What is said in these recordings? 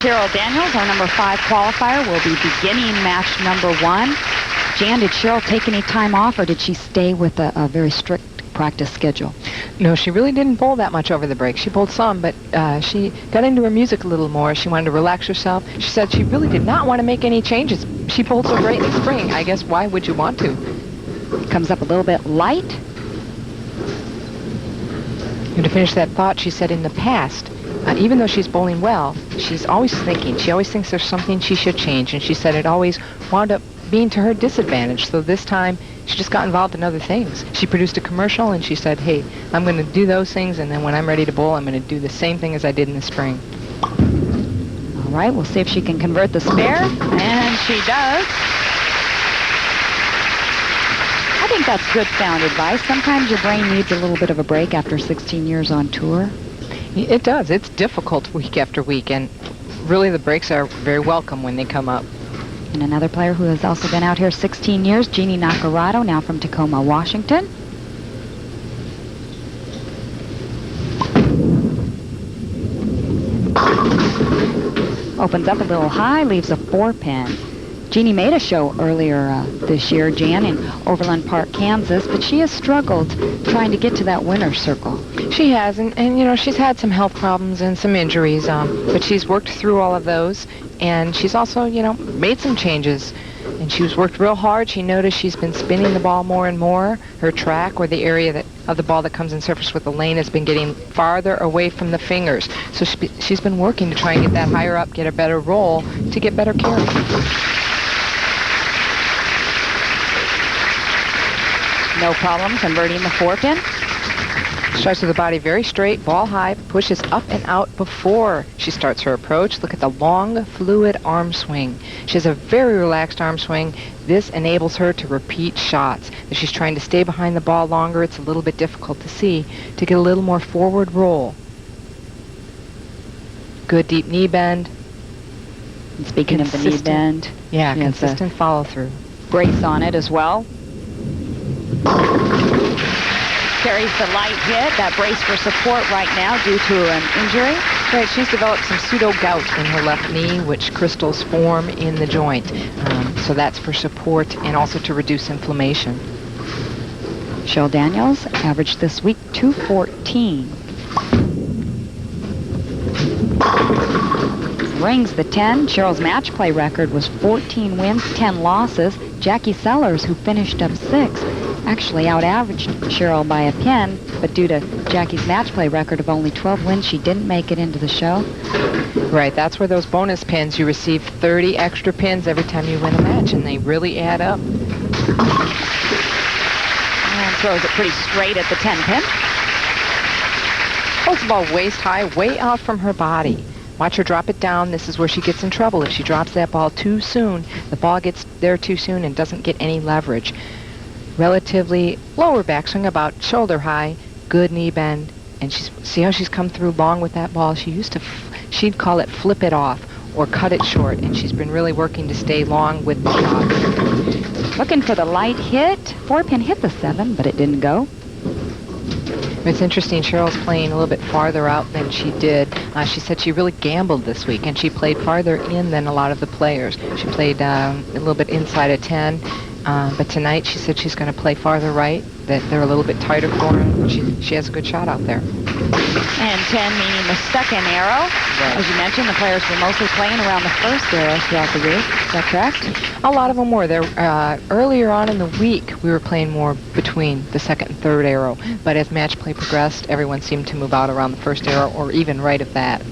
Cheryl Daniels, our number 5 qualifier, will be beginning match number 1. Jan, did Cheryl take any time off, or did she stay with a very strict practice schedule? No, she really didn't bowl that much over the break. She bowled some, but she got into her music a little more. She wanted to relax herself. She said she really did not want to make any changes. She bowled so great in the spring. I guess why would you want to? Comes up a little bit light. And to finish that thought, she said in the past, even though she's bowling well, she's always thinking. She always thinks there's something she should change, and she said it always wound up being to her disadvantage. So this time, she just got involved in other things. She produced a commercial, and she said, hey, I'm going to do those things, and then when I'm ready to bowl, I'm going to do the same thing as I did in the spring. All right, we'll see if she can convert the spare, and she does. I think that's good sound advice. Sometimes your brain needs a little bit of a break after 16 years on tour. It does. It's difficult week after week, and really the breaks are very welcome when they come up. And another player who has also been out here 16 years, Jeanne Naccarato, now from Tacoma, Washington. Opens up a little high, leaves a 4-pin. Jeanne made a show earlier this year, Jan, in Overland Park, Kansas, but she has struggled trying to get to that winner's circle. She has, and you know, she's had some health problems and some injuries, but she's worked through all of those, and she's also, you know, made some changes, and she's worked real hard. She noticed she's been spinning the ball more and more. Her track, or the area of the ball that comes in surface with the lane, has been getting farther away from the fingers. So she's been working to try and get that higher up, get a better roll, to get better carry. No problem converting the 4-pin. Starts with the body very straight, ball high, pushes up and out before she starts her approach. Look at the long, fluid arm swing. She has a very relaxed arm swing. This enables her to repeat shots. If she's trying to stay behind the ball longer, it's a little bit difficult to see, to get a little more forward roll. Good deep knee bend. And speaking of the knee bend. Yeah, consistent follow through. Brace on it as well. Carries the light hit. That brace for support right now due to an injury. Right, she's developed some pseudo-gout in her left knee, which crystals form in the joint. So that's for support and also to reduce inflammation. Cheryl Daniels averaged this week 214. Rings the 10. Cheryl's match play record was 14 wins, 10 losses. Jackie Sellers, who finished up 6th, actually out-averaged Cheryl by a pin, but due to Jackie's match play record of only 12 wins, she didn't make it into the show. Right, that's where those bonus pins, you receive 30 extra pins every time you win a match, and they really add up. And throws it pretty straight at the 10-pin. Holds the ball waist high, way out from her body. Watch her drop it down. This is where she gets in trouble. If she drops that ball too soon, the ball gets there too soon and doesn't get any leverage. Relatively lower backswing, about shoulder high, good knee bend, and see how she's come through long with that ball. She'd call it flip it off or cut it short, and she's been really working to stay long with the shot. Looking for the light hit. 4-pin hit the 7, but it didn't go. It's interesting, Cheryl's playing a little bit farther out than she did. She said she really gambled this week, and she played farther in than a lot of the players. She played a little bit inside of 10, but tonight she said she's going to play farther right, that they're a little bit tighter for her. She has a good shot out there. And 10 meaning the second arrow. Right. As you mentioned, the players were mostly playing around the first arrow throughout the week. Is that correct? A lot of them were. Earlier on in the week, we were playing more between the second and third arrow. But as match play progressed, everyone seemed to move out around the first arrow or even right of that.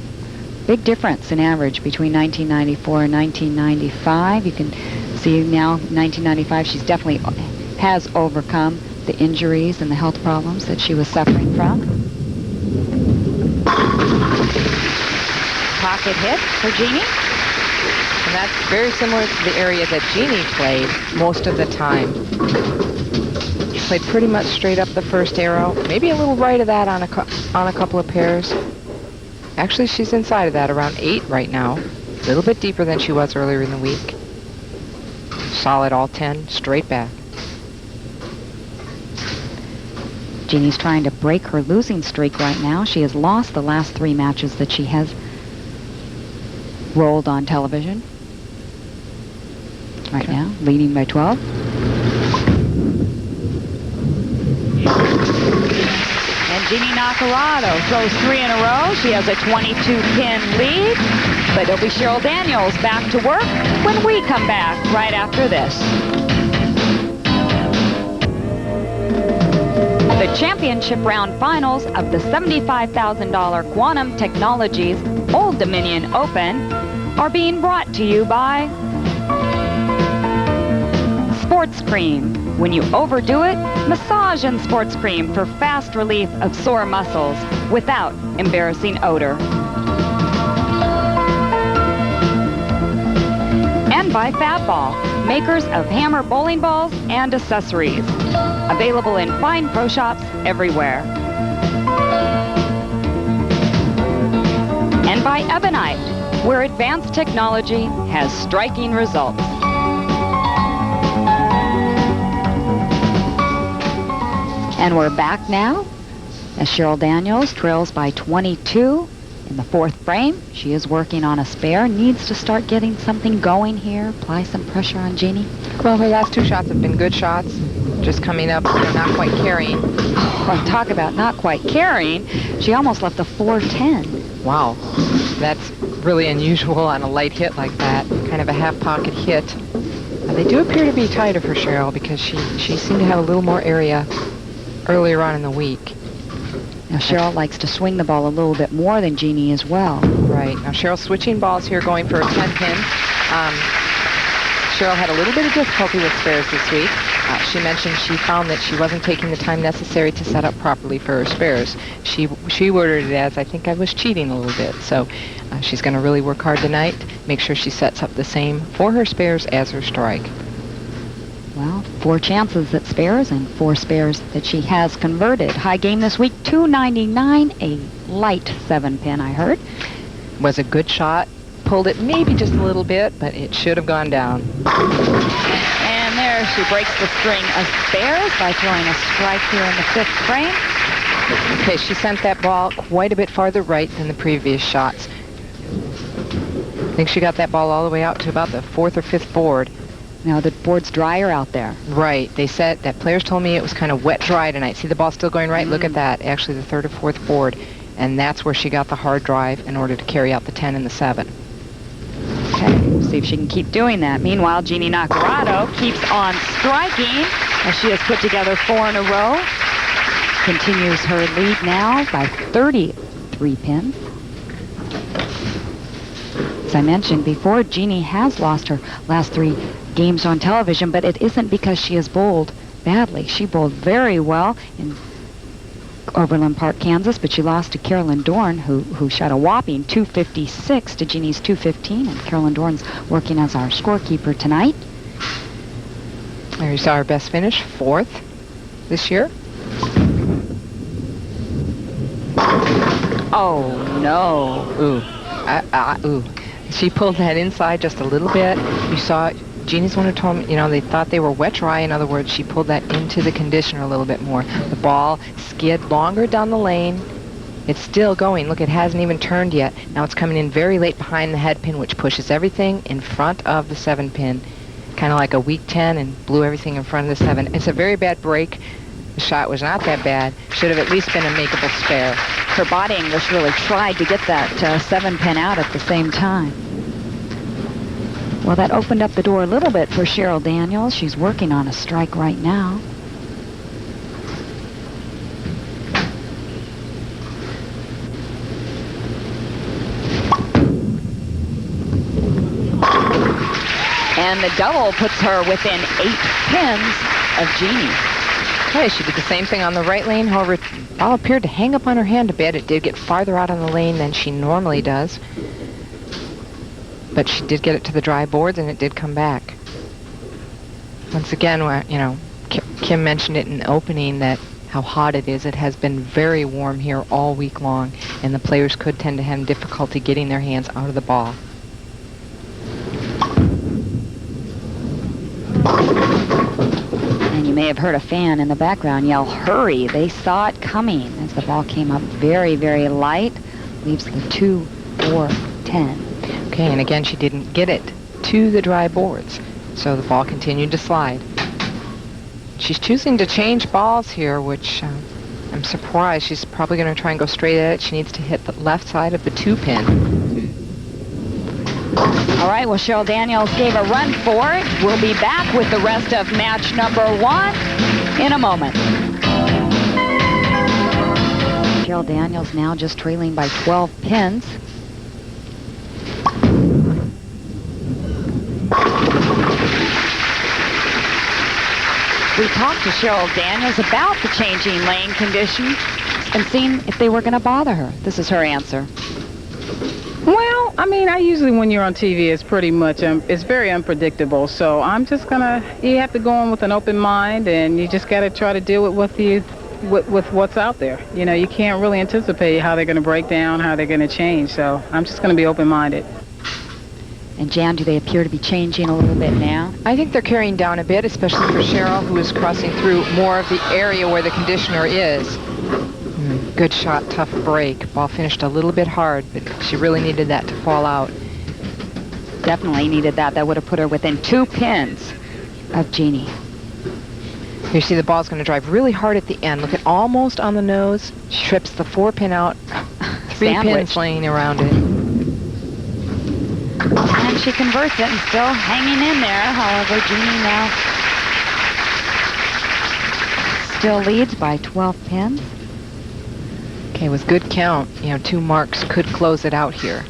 Big difference in average between 1994 and 1995. You can see now 1995 she's definitely has overcome the injuries and the health problems that she was suffering from. Pocket hit for Genie. And that's very similar to the area that Genie played most of the time. She played pretty much straight up the first arrow, maybe a little right of that on a couple of pairs. Actually, she's inside of that, around 8 right now. A little bit deeper than she was earlier in the week. Solid all 10, straight back. Genie's trying to break her losing streak right now. She has lost the last 3 matches that she has rolled on television. Right now, leading by 12. And Jeanne Naccarato throws 3 in a row. She has a 22-pin lead. But it'll be Cheryl Daniels back to work when we come back right after this. The championship round finals of the $75,000 Quantum Technologies Old Dominion Open are being brought to you by Sports Cream. When you overdo it, massage in Sports Cream for fast relief of sore muscles without embarrassing odor. And by Fat Ball, makers of hammer bowling balls and accessories. Available in fine pro shops everywhere. And by Ebonite, where advanced technology has striking results. And we're back now as Cheryl Daniels trails by 22 in the 4th frame. She is working on a spare, needs to start getting something going here, apply some pressure on Genie. Well, her last 2 shots have been good shots, just coming up, not quite carrying. Well, talk about not quite carrying. She almost left the 410. Wow, that's really unusual on a light hit like that, kind of a half-pocket hit. They do appear to be tighter for Cheryl because she seemed to have a little more area earlier on in the week. Now, Cheryl likes to swing the ball a little bit more than Genie as well. Right. Now, Cheryl's switching balls here, going for a 10-pin. Cheryl had a little bit of difficulty with spares this week. She mentioned she found that she wasn't taking the time necessary to set up properly for her spares. She worded it as, I think I was cheating a little bit. So she's going to really work hard tonight, make sure she sets up the same for her spares as her strike. Well, 4 chances at spares and 4 spares that she has converted. High game this week, 299, a light 7-pin, I heard. Was a good shot. Pulled it maybe just a little bit, but it should have gone down. And there she breaks the string of spares by throwing a strike here in the 5th frame. Okay, she sent that ball quite a bit farther right than the previous shots. I think she got that ball all the way out to about the 4th or 5th board. Now the board's drier out there. Right. They said that players told me it was kind of wet dry tonight. See the ball still going right? Look at that. Actually, the 3rd or 4th board. And that's where she got the hard drive in order to carry out the 10 and the 7. Okay, we'll see if she can keep doing that. Meanwhile, Jeanne Naccarato keeps on striking as she has put together 4 in a row. Continues her lead now by 33 pins. As I mentioned before, Genie has lost her last 3 games on television, but it isn't because she has bowled badly. She bowled very well in Overland Park, Kansas, but she lost to Carolyn Dorn, who shot a whopping 256 to Genie's 215, and Carolyn Dorn's working as our scorekeeper tonight. There you saw her best finish, 4th this year. Oh, no. Ooh. She pulled that inside just a little bit. You saw Genie's one who told me, they thought they were wet dry. In other words, she pulled that into the conditioner a little bit more. The ball skid longer down the lane. It's still going. Look, it hasn't even turned yet. Now it's coming in very late behind the head pin, which pushes everything in front of the 7-pin. Kind of like a weak 10 and blew everything in front of the 7. It's a very bad break. The shot was not that bad. Should have at least been a makeable spare. Her body English really tried to get that 7-pin out at the same time. Well, that opened up the door a little bit for Cheryl Daniels. She's working on a strike right now. And the double puts her within 8 pins of Genie. Okay, she did the same thing on the right lane. However, the ball appeared to hang up on her hand a bit. It did get farther out on the lane than she normally does. But she did get it to the dry boards, and it did come back. Once again, Kim mentioned it in the opening that how hot it is. It has been very warm here all week long, and the players could tend to have difficulty getting their hands out of the ball. And you may have heard a fan in the background yell, "Hurry!" They saw it coming as the ball came up very, very light. Leaves the 2, 4, 10. Okay, and again, she didn't get it to the dry boards, so the ball continued to slide. She's choosing to change balls here, which I'm surprised. She's probably going to try and go straight at it. She needs to hit the left side of the 2-pin. All right, well, Cheryl Daniels gave a run for it. We'll be back with the rest of match number 1 in a moment. Cheryl Daniels now just trailing by 12 pins. We talked to Cheryl Daniels about the changing lane conditions and seeing if they were going to bother her. This is her answer. Well, I mean, I usually, when you're on TV, it's pretty much, it's very unpredictable. So I'm just you have to go in with an open mind, and you just got to try to deal with what's out there. You know, you can't really anticipate how they're going to break down, how they're going to change. So I'm just going to be open-minded. And Jan, do they appear to be changing a little bit now? I think they're carrying down a bit, especially for Cheryl, who is crossing through more of the area where the conditioner is. Good shot, tough break. Ball finished a little bit hard, but she really needed that to fall out. Definitely needed that. That would have put her within 2 pins of Genie. You see the ball's going to drive really hard at the end. Look at almost on the nose. She trips the 4-pin out. 3 pins laying around it. And she converts it and still hanging in there. However, Genie now still leads by 12 pins. Okay, with good count, 2 marks could close it out here.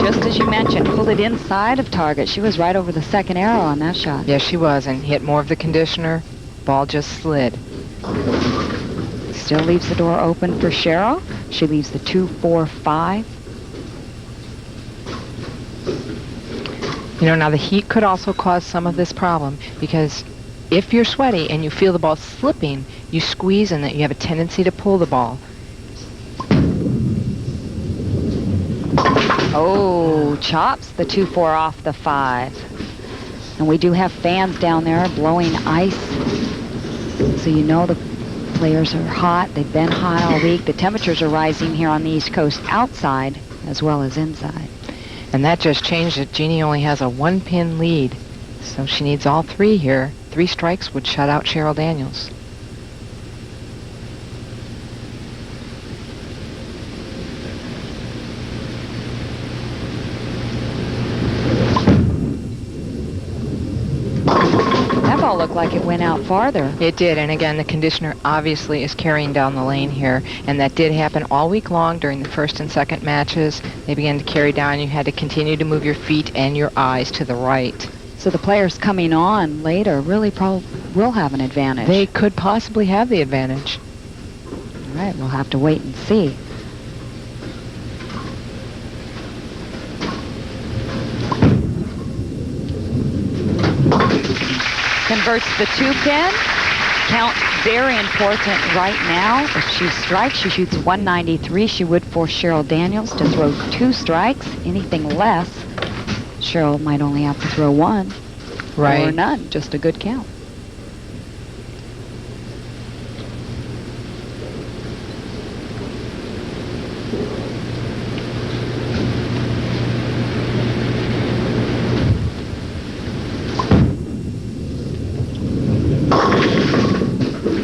Just as you mentioned, pulled it inside of target. She was right over the second arrow on that shot. Yes, she was, and hit more of the conditioner. Ball just slid. Still leaves the door open for Cheryl. She leaves the 2-4-5. Now the heat could also cause some of this problem, because if you're sweaty and you feel the ball slipping, you squeeze and that you have a tendency to pull the ball. Oh, chops the 2-4 off the 5. And we do have fans down there blowing ice. So you know the players are hot. They've been hot all week. The temperatures are rising here on the East Coast outside as well as inside. And that just changed it. Genie only has a 1-pin lead. So she needs all 3 here. 3 strikes would shut out Cheryl Daniels. Looked like it went out farther. It did, and again, the conditioner obviously is carrying down the lane here, and that did happen all week long during the first and second matches. They began to carry down. You had to continue to move your feet and your eyes to the right. So the players coming on later really probably will have an advantage. They could possibly have the advantage. All right, we'll have to wait and see. Converts the 2-pin. Count very important right now. If she strikes, she shoots 193. She would force Cheryl Daniels to throw 2 strikes. Anything less, Cheryl might only have to throw 1. Right. Or none. Just a good count.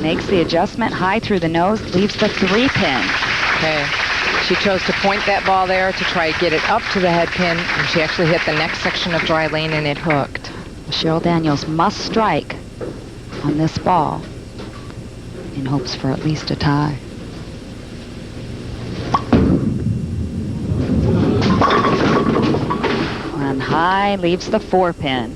Makes the adjustment high through the nose, leaves the 3-pin. Okay. She chose to point that ball there to try to get it up to the head pin, and she actually hit the next section of dry lane and it hooked. Cheryl Daniels must strike on this ball in hopes for at least a tie. And high leaves the 4-pin.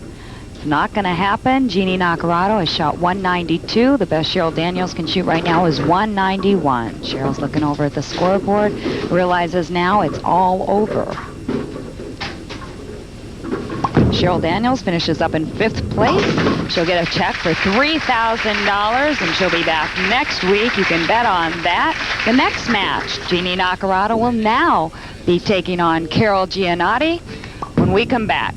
Not going to happen. Jeanne Naccarato has shot 192. The best Cheryl Daniels can shoot right now is 191. Cheryl's looking over at the scoreboard, realizes now it's all over. Cheryl Daniels finishes up in 5th place. She'll get a check for $3,000, and she'll be back next week. You can bet on that. The next match, Jeanne Naccarato will now be taking on Carol Giannotti. when we come back.